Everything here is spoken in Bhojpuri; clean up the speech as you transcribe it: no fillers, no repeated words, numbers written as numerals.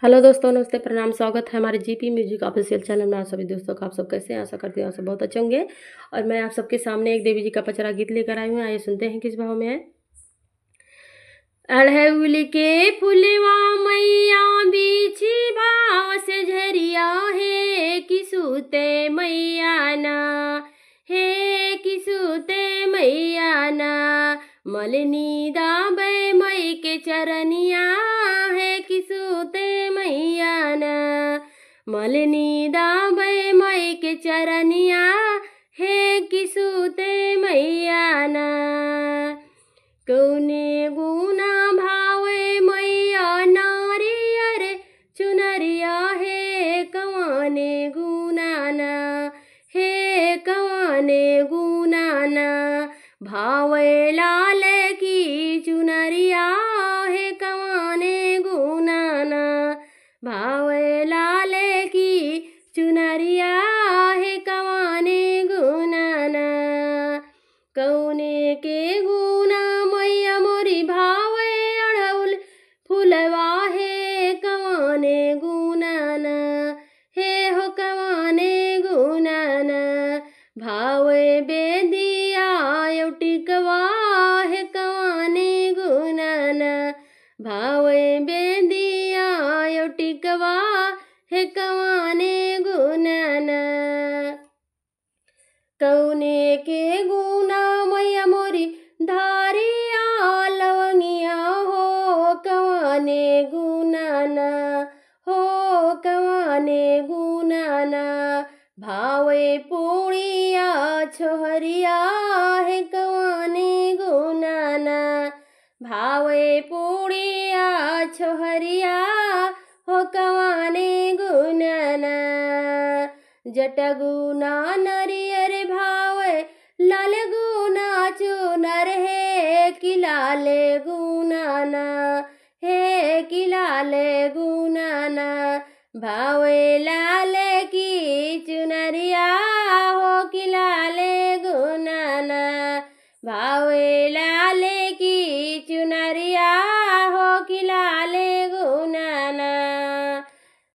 हेलो दोस्तों, नमस्ते, प्रणाम, स्वागत है हमारे जीपी म्यूजिक ऑफिशियल चैनल में। आप सभी दोस्तों का आप सब कैसे हैं? आशा करती हूँ आप सब बहुत अच्छे होंगे। और मैं आप सबके सामने एक देवी जी का पचरा गीत लेकर आई हूँ। आइए सुनते हैं किस भाव में है। अड़हुल के फुलवा मैया बीछी भाव से झरिया है किसूते मैया ना, हे किसूते मैया ना। मलनी दाबे मई के चरनिया है किसूते मैया ना। मलनी दाबे मई के चरनिया है किसूते मैया ना। कौने गुना भावे मैया नारियर चुनरिया है कवाने गुनाना, हे कवाने गुनाना। भावे लाल की चुनरिया है कवाने गुनाना, भावे लाल की चुनरिया है कवाने गुनाना। कौने के गुना मैया मोरी भावे अड़हुल फुलवा है कवाने गुनाना, हे हो कवाने गुनाना। भावे बेदिया टिकवा है कवाने गुनाना, भावे बेदिया टिकवा है कवाने गुनाना। कौने के गुना मैया मोरी धारिया लवंगिया हो कवाने गुनाना, हो कवाने गुनाना। भावे पूड़िया छोहरिया है कवाने गुनाना, भावे पूड़िया छोहरिया हो कवाने गुनाना। जटगुना नरियर भावे लाल गुना चुनर है कि लाल गुनाना, हे कि लाल गुनाना। भावे लाल की चुनरिया हो कि लाल गुनाना, भावे लाल